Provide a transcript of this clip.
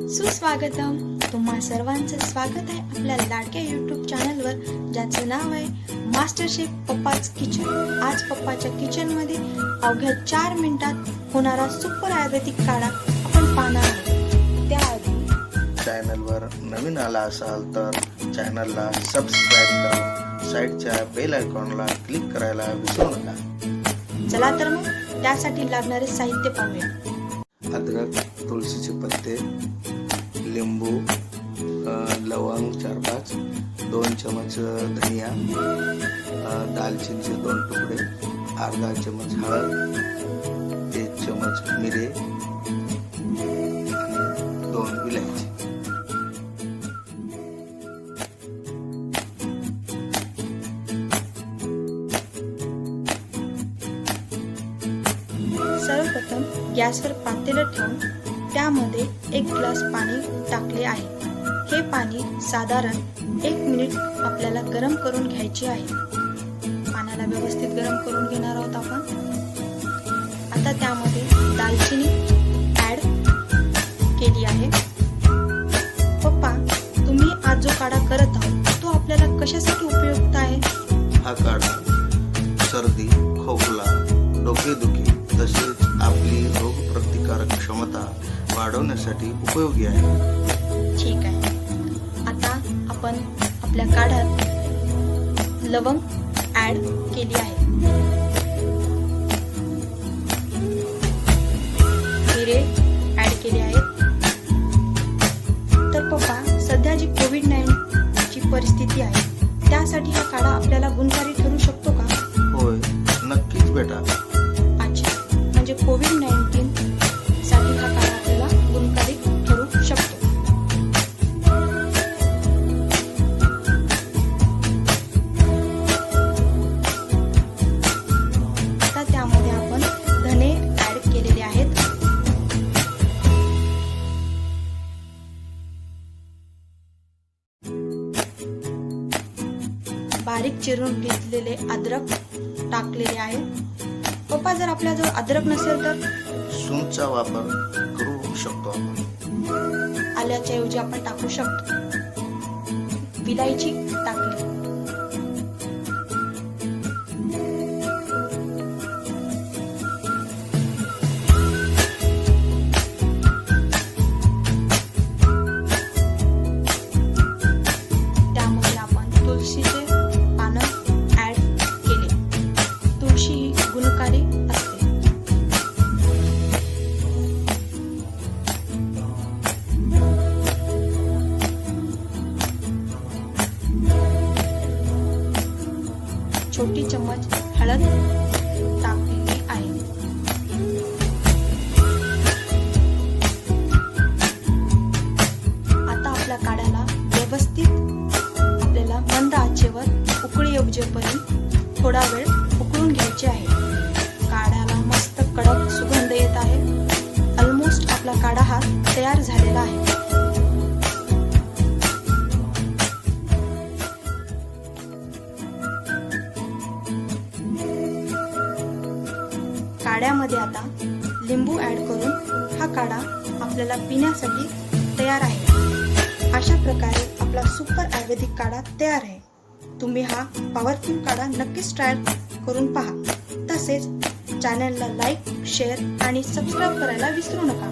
सुस्वागतम. तुम्हा सर्वांचं स्वागत आहे आपल्या लाडक्या YouTube चॅनलवर, ज्याचं नाव आहे मास्टर शेफ पप्पाच किचन. आज पप्पाच्या किचन मध्ये अवघ्या 4 मिनिटात होणारा सुपर आयुर्वेदिक काढा आपण पाहणार आहोत. त्याआधी चॅनलवर नवीन आला असाल तर चॅनलला सबस्क्राईब करा, साईडच्या बेल आयकॉनला क्लिक करायला विसरू नका. चला तर मग त्यासाठी लागणारे साहित्य पाहूया. अद्रक, तुळशीचे पत्ते, लिंबू, लवंग 4-5, 2 चमच धनिया, दालचिनीचे 2 तुकडे, अर्धा चमच हळद, 1 चमच मिरे आणि 2 विलायची. सर्वप्रथम गॅसवर पातेलं ठेवून त्यामध्ये 1 ग्लास पाणी टाकले आहे. हे पाणी साधारण 1 मिनिट आपल्याला गरम करून घ्यायचे आहे. पाण्याला व्यवस्थित गरम करून घेणार आहोत आपण. आता त्यामध्ये दालचिनी ऍड केली आहे. पप्पा, तुम्ही आज जो काढा करत आहोत तो आपल्याला कशासाठी उपयुक्त आहे? हा काढा सर्दी, खोकला, डोकेदुखी तसेच आपली रोगप्रतिकारक क्षमता वाढवण्यासाठी उपयोगी आहे. ठीक आहे. आता आपण आपल्या काढ्यात लवंग ऍड केली आहे. मिरे ऍड केले आहेत. तर पप्पा, सध्या जी कोविड-19 ची परिस्थिती आहे त्यासाठी हा काढा आपल्याला गुणकारी ठरू शकतो का? होय, नक्कीच बेटा. अच्छा, म्हणजे कोविड-19 साठी हा काढा आपल्याला गुणकारी ठरू शकतो. आता त्यामध्ये आपण धने ऍड केलेले आहेत. बारीक चिरून घेतलेले अद्रक टाकलेले आहे. पप्पा, जर आपल्याजवळ अद्रक नसेल तर सूंठचा वापर करू शकतो आपण. आल्याच्या ऐवजी आपण टाकू शकतो. विलायची टाकली. त्यामध्ये आपण तुळशीचे पानं ऍड केले. तुळशी ही गुणकारी असते. छोटी चम्मच हळद टाकलेली आहे. आता आपल्या काढ्याला व्यवस्थित आपल्याला मंद आचेवर उकळी येऊपर्यंत थोडा वेळ उकळून घ्यायचे आहे. काढ्याला मस्त कडक सुगंध येत आहे. ऑलमोस्ट आपला काढा हा तयार झालेला आहे. काढ्यामध्ये आता लिंबू ऍड करून हा काढा आपल्याला पिण्यासाठी तयार आहे. अशा प्रकारे आपला सुपर आयुर्वेदिक काढा तयार आहे. तुम्ही हा पॉवरफुल काढा नक्कीच ट्राय करून पहा. तसेच चॅनलला लाईक, शेअर आणि सबस्क्राईब करायला विसरू नका.